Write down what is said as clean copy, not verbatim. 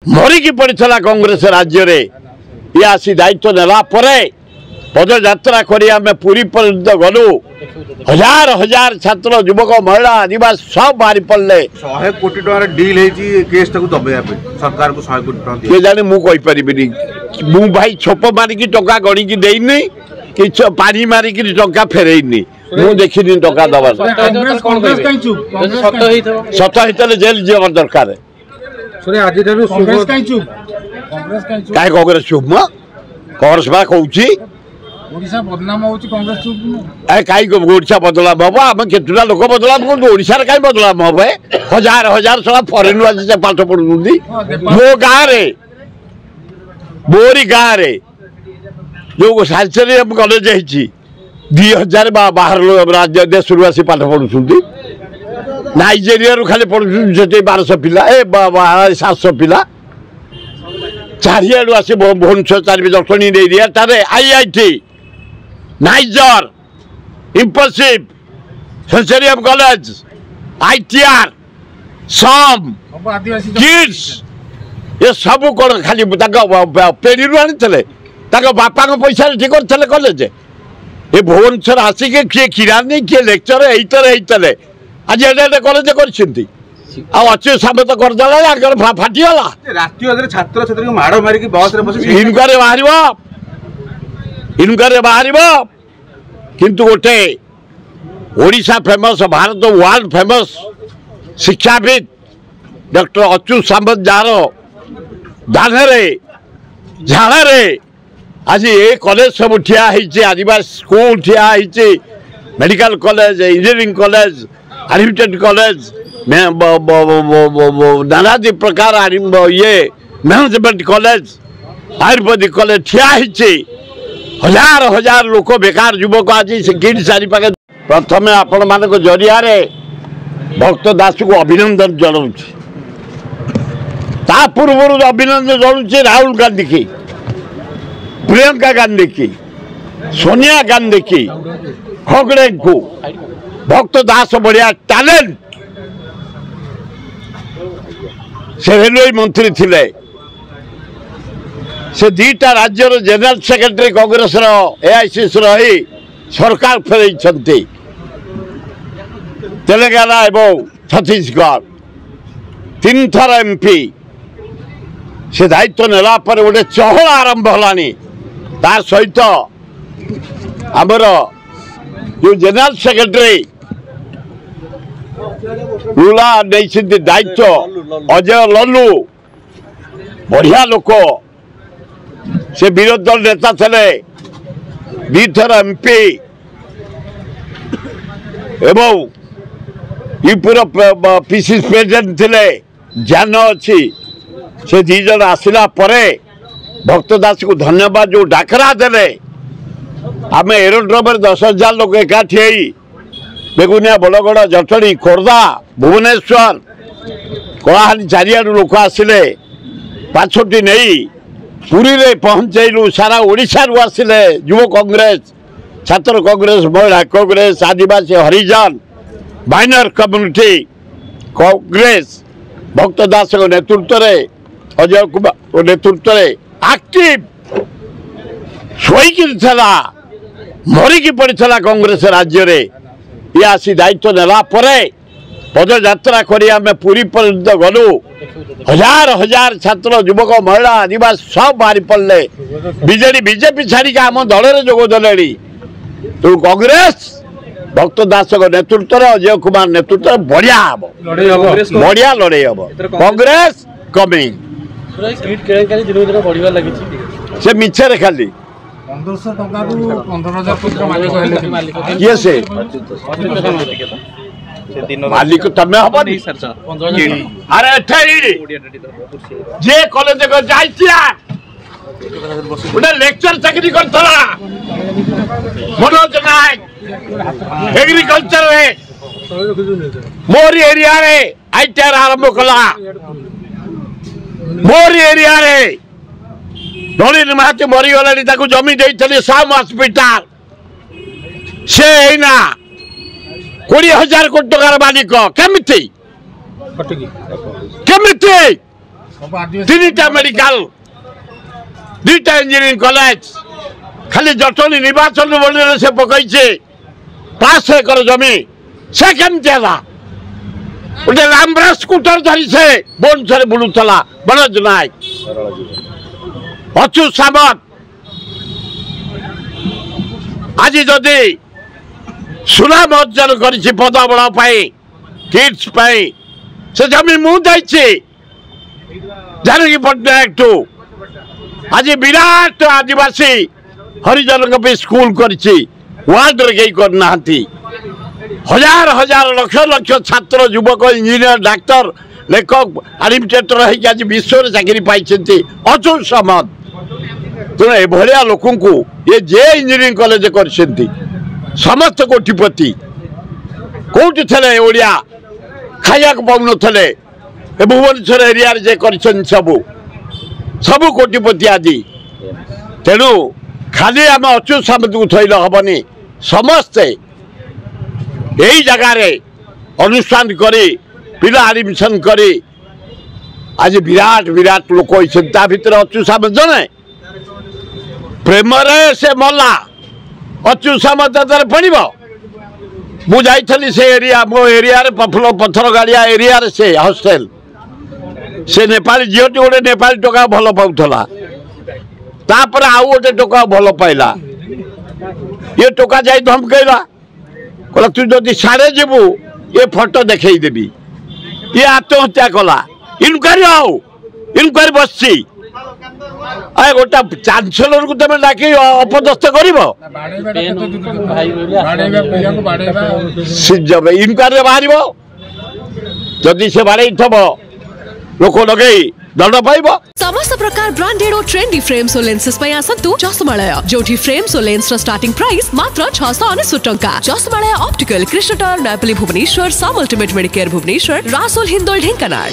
मरिकी पड़ा कांग्रेस राज्य रे ये आसी दायित्व नेला पदयात्रा करी आम पुरी पर्यंत गलु हजार हजार छात्र युवक महिला आदिवासी सब बाहरी पड़े 100 कोटी टका डील केस दबाइया सरकार को 100 कोटी टका किए जाने मुझे मु भाई छप मारिकी टका गणिकी देनी कि पानी मारिकी टका फेरईनी मु देखनी टका दबार सत हित जेल जीवन दरकार कहीं कांग्रेस चुप म कांग्रेस बा कहूँ ओडिशा बदनाम होची कांग्रेस चुप कहीं ओडिशा बदलाम हम आम केतुटा लोक बदलाम करूँ ओडिशा कहीं बदलाम हम हजार हजार सारा फरेन आसी पाठ पढ़ुंट मो गाँव मोरी गाँव जो सांसरियम कॉलेज है 2000 बाहर राज्य देश आसी पाठ पढ़ुंट नाइजेरिया खाली पढ़ुं 1200 पिला 700 पिला चारिआड़ आसी भुवनेश्वर चार दर्शनी एरिया IIT नाइजर इंफोसिस सांसरियम कॉलेज ITR सम किड्स ये सब कौन खाली पेढ़ी आनी बापा पैसा ठीक करते कॉलेज ये भुवनेश्वर आसिक किए किरानी किए लेक्चर होते आज एडे कॉलेज अच्छे सामत करदेला फाटीगला राष्ट्रीय छात्र छात्री माड़ मारिक बस इनक्वारी बाहर किंतु गोटे Odisha famous Bharat world famous शिक्षाविद डॉक्टर अच्युत सामंत जार दाने झाड़े आज ये कॉलेज सब ठिया आदिवासी स्कूल ठिया मेडिकल कॉलेज इंजीनियरिंग कॉलेज एडमिटेड कॉलेज नानादी प्रकार ये मैनेजमेंट कॉलेज आयुर्वेदिक कॉलेज ठिया हजार हजार लोक बेकार युवक आज किड सारी पाखे प्रथम आपण मान जरिया भक्त दास को अभिनंदन जनाऊँ ता पूर्व अभिनंदन जनाऊँ राहुल गांधी की प्रियंका गांधी की सोनिया गांधी की खगड़े को भक्त दास बढ़िया टैलेंट से रेलवे मंत्री थिले से दीटा राज्यर जनरल सेक्रेटरी कांग्रेस AICC रही सरकार फेरई तेलंगाना एवं छत्तीसगढ़ 3 थर MP से दायित्व नेला गोटे चहल आरंभ होलानी तार सहित आमर जो जनरल सेक्रेटरी लुला नहीं दायित्व अजय लल्लू बढ़िया लोक से विरोधी दल नेता थे 2 थर MP एवं यूपीर PCC प्रेसिडेंट थे ज्ञान अच्छी से 2 जन आसला भक्त दास को धन्यवाद जो डाकरा देले आम एरोड्रोम 10,000 लोक एकाठी बेगुनिया बड़गड़ जटणी खोर्धा भुवनेश्वर कलाहां चारिआडू लोक आसिले 5टी नहीं पुरी रे पहुंचलु सारा ओडिशा रु आसिले युव कांग्रेस छात्र कांग्रेस महिला कांग्रेस आदिवासी हरिजन माइनर कम्युनिटी कांग्रेस भक्त दास नेतृत्व में अजय कुमार नेतृत्व में एक्टिव शोईकी मरिकी पड़ा कांग्रेस राज्य रे ये आसी दायित्व नेला पदयात्रा करी आम पुरी पर्यंत गलु हजार हजार छात्र युवक महिला आदिवासी सब बाहरी पड़े बीजेपी छाड़ी आम दल में जोगदे तो कांग्रेस भक्त दास नेतृत्व अजय कुमार नेतृत्व बढ़िया हम बढ़िया लड़े हम कांग्रेस कमिंग से मिछे खाली 1500 टका 15,000 मालिक किए से मालिक तमें हम अरे जे कॉलेज गोटे लेक्चर चाकरी करथला मनोज नायक एग्रीकल्चर मोर एरिया रे ITR आरंभ कला मोर एरिया रे नलिन महाती मरीगला जमी देते साम हस्पिटाल से 20,000 कोटी टकार मालिक केमिति तीनटा मेडिकल 2टा इंजीनियरिंग कॉलेज खाली जटनी निर्वाचन मंडल से पकईचे 5 एकर जमी से केमती है गोटे लाम्ब्रा स्कूटर धरी से बोनसरे बुलूला मनोज नायक अच्युत सामंत आज जदि सुनाम अर्जन कर पदबल किड्स से जमी मुझे जानकी पट्टनायक टू आज विराट आदिवासी हरिजन स्कूल वार्ड रे कई करना हजार हजार लक्ष लक्ष छात्र युवक इंजीनियर डाक्तर लेखक एडमिनिस्ट्रेटर आज विश्व चाकरी पाई अच्युत सामंत तेणु एभलिया लोक ये जे इंजीनियरिंग कॉलेज कर समस्त कोटिपति कौटी थे ओडिया खाया पाऊन थे भुवनेश्वर एरिया जे कर सबू कोटिपति आदि तेणु खाली आम अच्युत सामंत को थैल हेनी समस्ते यही जगार अनुष्ठान करी पिला एडमिशन करी आज विराट विराट लोक भितर अच्युत सामंत जने प्रेम से मला अच्युत सामंत पड़ मुझे से एरिया मो एरिया प्रफुल्ल पथर गाड़िया एरिया से हॉस्टेल से नेपाली झीटी गोटे नेपाली टोका भल पाला तापर आउ गोटे टोका भल पाइला ये टोका जाई धमकैला कहला तू जदि साड़े जीवु ये फोटो देखदेवी ये आत्महत्या कला इनक्वारी आओ इनक्वारी बस गोटा चांसलर को तुम डाक अपदस्थ कर इनक्वारी बाहर जदि से बाड़े थब लोक लगे दंड पाइब समस्त प्रकार ब्रांडेड और ट्रेंडी फ्रेम्स और लेंसेस पे आसतु चश्मालय जोठी फ्रेम्स और लेंस स्टार्टिंग प्राइस मात्र 699 टंका। चश्मालय ऑप्टिकल कृष्णटार नैपली भुवनेश्वर साम अल्टिमेट मेडिकेयर भुवनेश्वर रासोल हिंदोल ढेंकानाल।